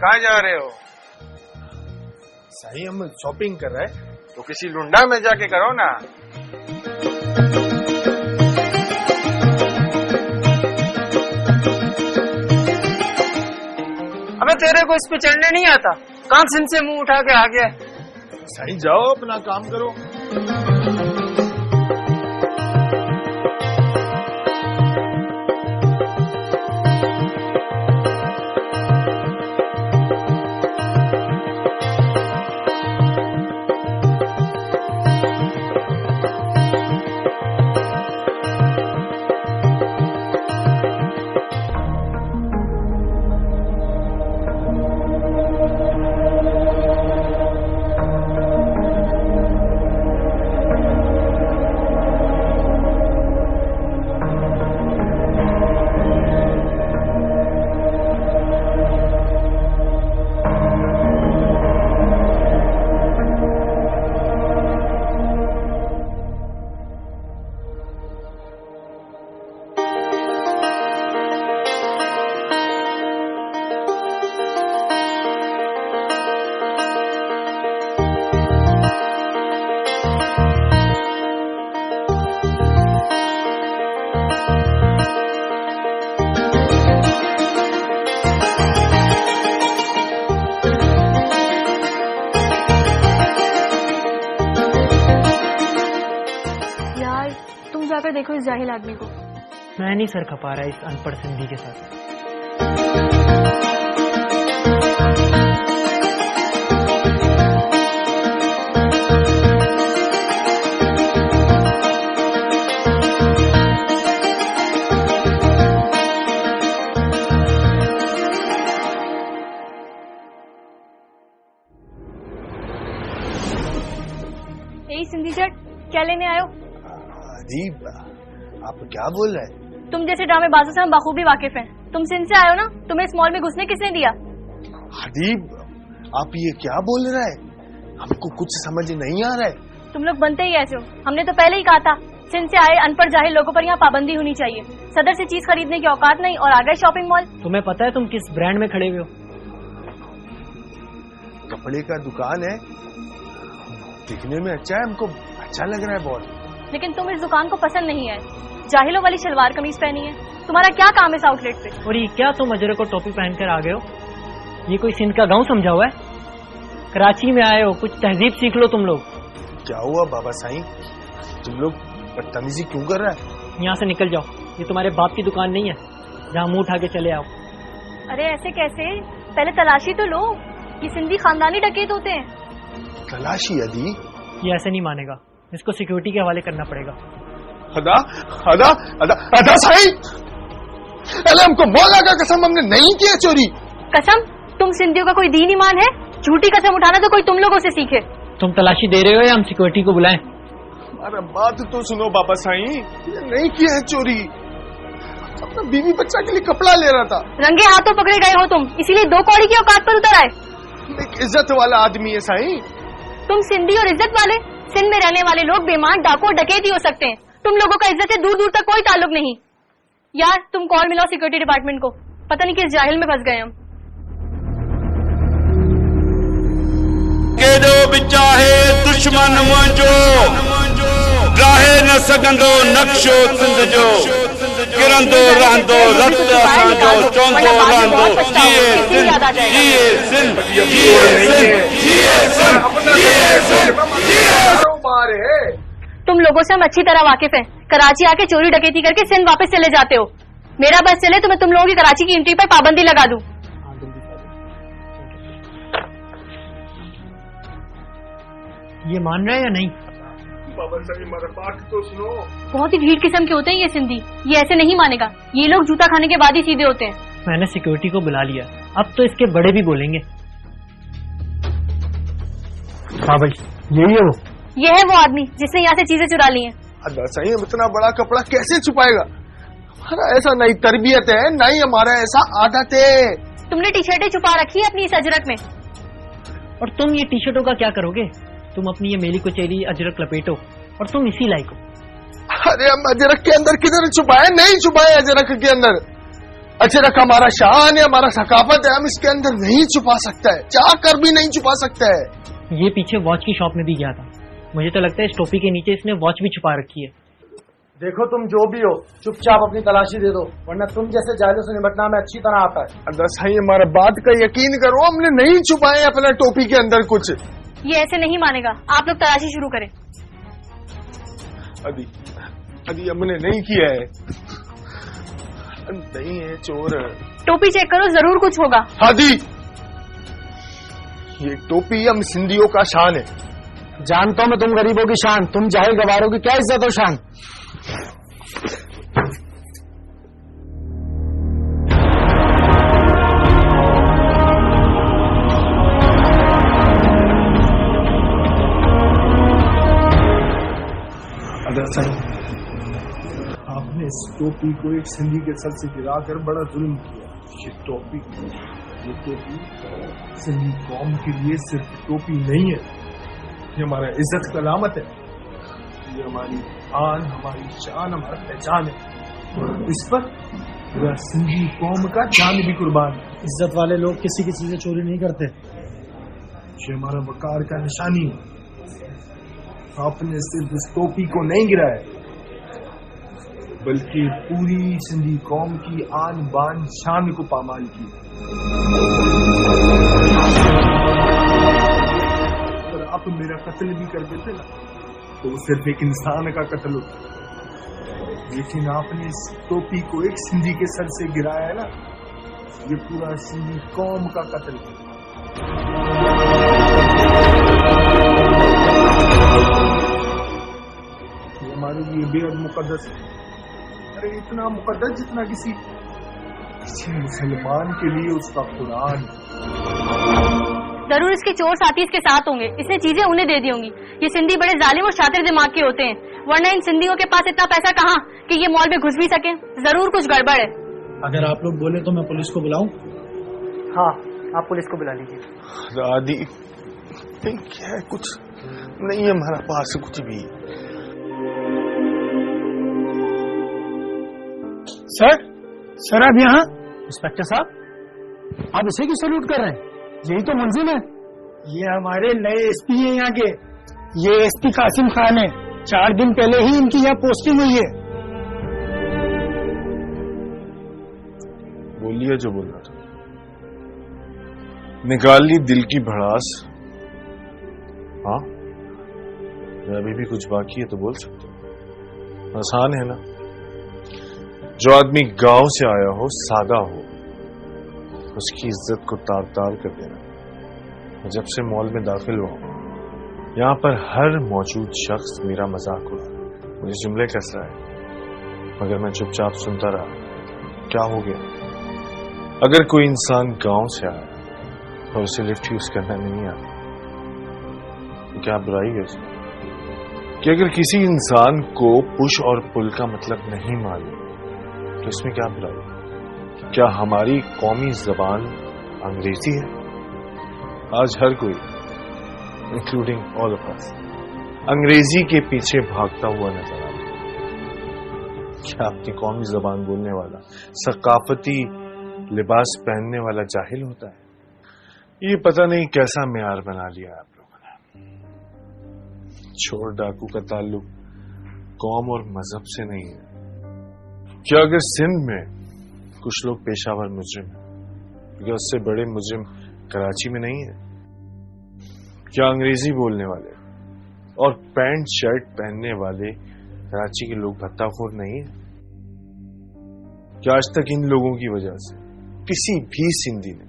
کہاں جا رہے ہو؟ صحیح ہم شاپنگ کر رہے ہیں. تو کسی لنڈا میں جا کے کرو نا. ابے تیرے کو اس پہ چڑھنے نہیں آتا؟ کہاں سن سے منہ اٹھا کے آ گیا؟ صحیح جاؤ اپنا کام کرو. دیکھو اس جاہل آدمی کو. میں نہیں سر کھپا رہا اس ان پڑھ سندھی کے ساتھ. یہی سندھی جٹ کیا لینے آئے ہو؟ ادیب آپ کیا بول رہے ہیں؟ تم جیسے ڈرامے بازوں سے ہم بخوبی واقف ہیں. تم سندھ سے آئے ہو نا؟ تمہیں اس مال میں گھسنے کس نے دیا؟ ادیب آپ یہ کیا بول رہے ہیں؟ ہم کو کچھ سمجھ نہیں آ رہا ہے. تم لوگ بنتے ہی ایسے ہو. ہم نے تو پہلے ہی کہا تھا سندھ سے آئے ان پڑھ جاہل لوگوں پر یہاں پابندی ہونی چاہیے. صدر سے چیز خریدنے کی اوقات نہیں اور آ گئے شاپنگ مال. تمہیں پتا ہے تم کس برانڈ میں کھڑے ہوئے ہو؟ کپڑے کا دکان ہے, دکھنے میں اچھا ہے, ہم کو اچھا لگ رہا ہے بہت. لیکن تم اس دکان کو پسند نہیں آئے. جاہلوں والی شلوار قمیض پہنی ہے. تمہارا کیا کام ہے اس آؤٹ لیٹ پہ؟ اور یہ کیا تم اجرک کو ٹوپی پہن کر آ گئے ہو؟ یہ کوئی سندھ کا گاؤں سمجھا ہوا ہے؟ کراچی میں آئے ہو, کچھ تہذیب سیکھ لو تم لوگ. کیا ہوا بابا سائیں, تم لوگ بدتمیزی کیوں کر رہا ہے؟ یہاں سے نکل جاؤ, یہ تمہارے باپ کی دکان نہیں ہے جہاں منہ اٹھا کے چلے آؤ. ارے ایسے کیسے؟ پہلے تلاشی تو لو. یہ سندھی خاندانی ڈکیت ہوتے ہیں. تلاشی ادی؟ یہ ایسے نہیں مانے گا, اس کو سیکیورٹی کے حوالے کرنا پڑے گا. ادا ادا ادا ادا سائیں, ارے ہم کو مولا کا قسم ہم نے نہیں کیا چوری. قسم؟ تم سندھیوں کا کوئی دین ایمان ہے؟ جھوٹی قسم اٹھانا تو کوئی تم لوگوں سے سیکھے. تم تلاشی دے رہے ہو یا ہم سیکورٹی کو بلائیں؟ ہمارا بات تو سنو بابا سائیں, یہ نہیں کیا ہے چوری, اپنا بیوی بچہ کے لیے کپڑا لے رہا تھا. رنگے ہاتھوں پکڑے گئے ہو تم, اسی لیے 2 کوڑی کی اوقات پر اتر آئے. ایک عزت والا آدمی ہے سائیں. تم سندھی اور عزت والے؟ سندھ میں رہنے والے لوگ بیمان ڈاکو اور ڈکیت ہی ہو سکتے ہیں. تم لوگوں کا عزت سے دور دور تک کوئی تعلق نہیں. یار تم کال ملاؤ سیکورٹی ڈپارٹمنٹ کو, پتہ نہیں کس جاہل میں پھنس گئے ہم. केॾो बि चाहे दुश्मन मुंहिंजो राहे न सघंदो नक्शो सिंध जो किरंदो रहंदो रत असांजो चवंदो रहंदो जिए सिंध जिए सिंध जिए सिंध जिए सिंध जिए सिंध. تم لوگوں سے ہم اچھی طرح واقف ہیں. کراچی آ کے چوری ڈکیتی کر کے سندھ واپس چلے جاتے ہو. میرا بس چلے تو میں تم لوگوں کی کراچی کی انٹری پر پابندی لگا دوں. یہ مان رہے ہیں یا نہیں؟ بابا سائیں ہمارا بات تو سنو. بہت ہی ڈھیٹ قسم کے ہوتے ہیں یہ سندھی. یہ ایسے نہیں مانے گا. یہ لوگ جوتا کھانے کے بعد ہی سیدھے ہوتے ہیں. میں نے سیکورٹی کو بلا لیا, اب تو اس کے بڑے بھی بولیں گے. ہاں بھائی یہی ہے وہ. یہ ہے وہ آدمی جس نے یہاں سے چیزیں چرا لی ہیں. ادا سائیں ہم اتنا بڑا کپڑا کیسے چھپائے گا؟ ہمارا ایسا نہیں تربیت ہے, نہیں ہمارا ایسا عادت ہے. تم نے ٹی شرٹیں چھپا رکھی ہے اپنی اس اجرک میں. اور تم یہ ٹی شرٹوں کا کیا کرو گے؟ تم اپنی یہ میلی کچیری اجرک لپیٹو اور تم اسی لائق ہو. ارے ہم اجرک کے اندر کدھر چھپائے؟ نہیں چھپائے اجرک کے اندر. अचरक हमारा शान है, हमारा सकाफत है, हम इसके अंदर नहीं छुपा सकता है, चाह कर भी नहीं छुपा सकता है। ये पीछे वॉच की शॉप में भी गया था, मुझे तो लगता है इस टोपी के नीचे इसने वॉच भी छुपा रखी है। देखो तुम जो भी हो चुपचाप अपनी तलाशी दे दो, वरना तुम जैसे जाहिलों से निपटना में अच्छी तरह आता है। अल्लाह साईं हमारा बात का यकीन करो, हमने नहीं छुपाए अपना टोपी के अंदर कुछ। ये ऐसे नहीं मानेगा, आप लोग तलाशी शुरू करें। अभी हमने नहीं किया है, नहीं है चोर। टोपी चेक करो, जरूर कुछ होगा। हादी, ये टोपी हम सिंधियों का शान है। जानता हूं मैं तुम गरीबों की शान, तुम जाहिल गवारों की क्या इज्जत और शान। आपने इस टोपी को एक सिंधी के सर से गिराकर बड़ा जुल्म किया। ये टोपी सिंधी कौम के लिए सिर्फ टोपी नहीं है, ये हमारा इज्जत का अलामत है, ये हमारी आन, हमारी शान, हमारा पहचान है। इस पर पूरा सिंधी कौम का जान भी कुर्बान है। इज्जत वाले लोग किसी किसी से चोरी नहीं करते, ये हमारा वकार का निशानी है। आपने सिर्फ इस टोपी को नहीं गिराया, बल्कि पूरी सिंधी कौम की आन बान शान को पामाल की। अगर आप मेरा कत्ल भी कर देते ना, तो वो सिर्फ एक इंसान का कत्ल होता, लेकिन आपने इस टोपी को एक सिंधी के सर से गिराया है ना, ये पूरा सिंधी कौम का कत्ल है। हमारे लिए बेहद मुकद्दस है, अरे इतना मुकद्दस जितना किसी मुसलमान के लिए उसका कुरान। जरूर इसके चोर साथी इसके साथ होंगे, इसने चीजें उन्हें दे दी होंगी। ये सिंधी बड़े जालिम और शातिर दिमाग के होते हैं, वरना इन सिंधियों के पास इतना पैसा कहाँ कि ये मॉल में घुस भी सके। जरूर कुछ गड़बड़ है। अगर आप लोग बोले तो मैं पुलिस को बुलाऊं? हाँ, आप पुलिस को बुला लीजिए। आदि क्या है, कुछ नहीं है हमारा पास कुछ भी। सर आप यहाँ? इंस्पेक्टर साहब, आप इसे क्यों सैल्यूट कर रहे हैं? यही तो मुलजिम है। ये हमारे नए एसपी हैं यहाँ के, ये एसपी कासिम खान है। 4 दिन पहले ही इनकी यहाँ पोस्टिंग हुई है। बोलिए जो बोलना था, निकाल ली दिल की भड़ास। हाँ, अभी भी कुछ बाकी है तो बोल सकते हो, आसान है ना। जो आदमी गांव से आया हो, सादा हो, उसकी इज्जत को तार तार कर देना। जब से मॉल में दाखिल हुआ, यहाँ पर हर मौजूद शख्स मेरा मजाक उड़ा, मुझे जुमले कस रहा है, मगर मैं चुपचाप सुनता रहा। क्या हो गया? अगर कोई इंसान गांव से आया और उसे लिफ्ट यूज करना नहीं आता, तो क्या बुराई है उसमें? कि अगर किसी इंसान को पुश और पुल का मतलब नहीं मालूम, तो इसमें क्या बुराई? क्या हमारी कौमी जबान अंग्रेजी है? आज हर कोई, इंक्लूडिंग ऑल ऑफ अस, अंग्रेजी के पीछे भागता हुआ नजर आता है। क्या अपनी कौमी जबान बोलने वाला, सकाफती लिबास पहनने वाला जाहिल होता है? ये पता नहीं कैसा मेयार बना लिया आप लोगों ने। चोर डाकू का ताल्लुक कौम और मजहब से नहीं है। क्या अगर सिंध में कुछ लोग पेशावर मुजरिम हैं, क्या उससे बड़े मुजरिम कराची में नहीं है? क्या अंग्रेजी बोलने वाले और पैंट शर्ट पहनने वाले कराची के लोग भत्ताखोर नहीं है? क्या आज तक इन लोगों की वजह से किसी भी सिंधी ने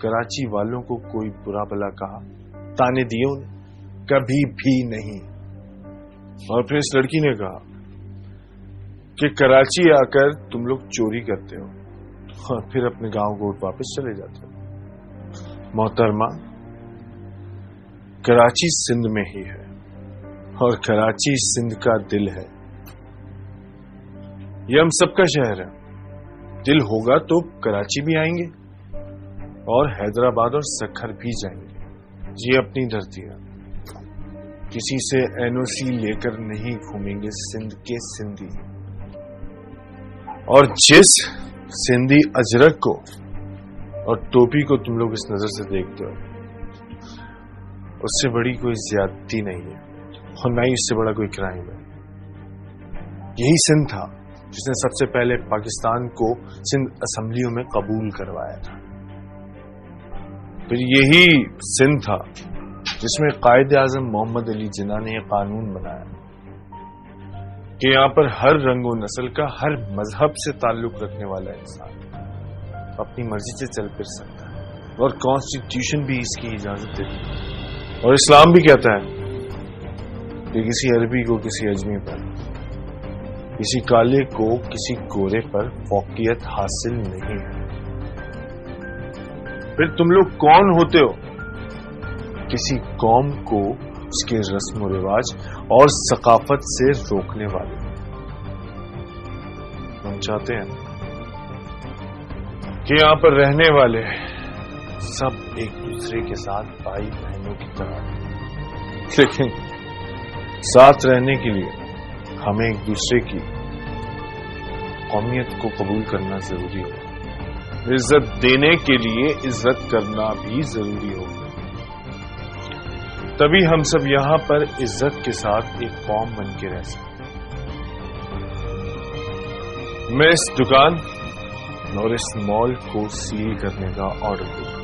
कराची वालों को कोई बुरा भला कहा, ताने दिए उन्हें? कभी भी नहीं। और फिर इस लड़की ने कहा कि कराची आकर तुम लोग चोरी करते हो और फिर अपने गांव को वापस चले जाते हो। मोहतरमा, कराची सिंध में ही है और कराची सिंध का दिल है। ये हम सबका शहर है। दिल होगा तो कराची भी आएंगे और हैदराबाद और सखर भी जाएंगे। ये अपनी धरती है, किसी से एनओसी लेकर नहीं घूमेंगे सिंध के सिंधी। और जिस सिंधी अजरक को और टोपी को तुम लोग इस नजर से देखते हो, उससे बड़ी कोई ज्यादती नहीं है और ना ही उससे बड़ा कोई क्राइम है। यही सिंध था जिसने सबसे पहले पाकिस्तान को सिंध असेंबलियों में कबूल करवाया था। फिर यही सिंध था जिसमें कायद आजम मोहम्मद अली जिन्ना ने यह कानून बनाया कि यहां पर हर रंग और नस्ल का, हर मजहब से ताल्लुक रखने वाला इंसान अपनी मर्जी से चल फिर सकता है और कॉन्स्टिट्यूशन भी इसकी इजाजत देती है। और इस्लाम भी कहता है कि किसी अरबी को किसी अजमी पर, किसी काले को किसी गोरे पर फौकियत हासिल नहीं है। फिर तुम लोग कौन होते हो किसी कौम को उसके रस्म रिवाज और सकाफत से रोकने वाले? हम चाहते हैं कि यहां पर रहने वाले सब एक दूसरे के साथ भाई बहनों की तरह रहें, लेकिन साथ रहने के लिए हमें एक दूसरे की कौमियत को कबूल करना जरूरी है। इज्जत देने के लिए इज्जत करना भी जरूरी होगा, तभी हम सब यहां पर इज्जत के साथ एक कौम बन के रह सकते हैं। मैं इस दुकान और इस मॉल को सील करने का ऑर्डर दूंगा।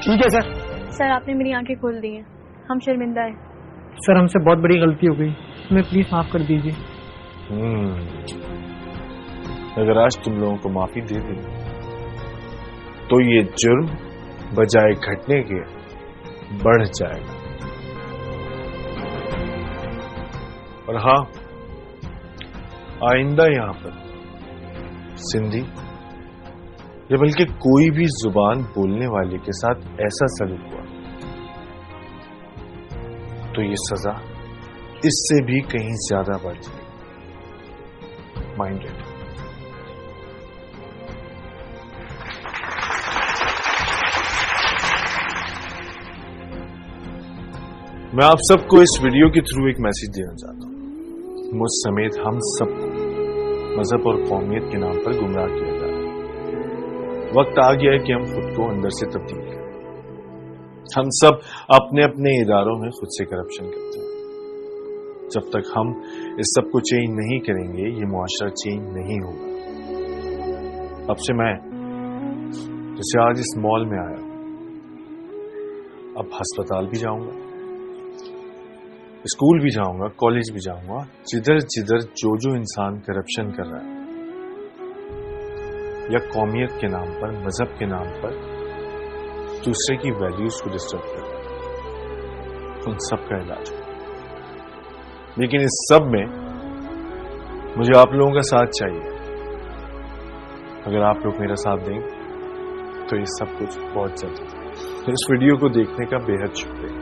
ठीक है सर। सर आपने मेरी आंखें खोल दी हैं, हम शर्मिंदा हैं। सर हमसे बहुत बड़ी गलती हो गई, हमें प्लीज माफ कर दीजिए। अगर आज तुम लोगों को माफी दे दी तो ये जुर्म बजाय घटने के बढ़ जाएगा। और हाँ, आइंदा यहां पर सिंधी या बल्कि कोई भी जुबान बोलने वाले के साथ ऐसा सलूक हुआ तो ये सजा इससे भी कहीं ज्यादा बढ़ जाएगी। माइंडेड। मैं आप सबको इस वीडियो के थ्रू एक मैसेज देना चाहता हूं। मुझ समेत हम सबको मजहब और कौमियत के नाम पर गुमराह किया जा रहा है। वक्त आ गया है कि हम खुद को अंदर से तब्दील करें। हम सब अपने अपने इदारों में खुद से करप्शन करते हैं। जब तक हम इस सब को चेंज नहीं करेंगे ये मुआशरा चेंज नहीं होगा। अब से मैं जैसे आज इस मॉल में आया, अब अस्पताल भी जाऊंगा, स्कूल भी जाऊंगा, कॉलेज भी जाऊंगा। जिधर जिधर जो इंसान करप्शन कर रहा है या कौमियत के नाम पर, मजहब के नाम पर दूसरे की वैल्यूज को डिस्टर्ब कर रहा है, उन सब का इलाज हो। लेकिन इस सब में मुझे आप लोगों का साथ चाहिए। अगर आप लोग मेरा साथ देंगे तो ये सब कुछ बहुत जल्द। इस वीडियो को देखने का बेहद शुक्रिया।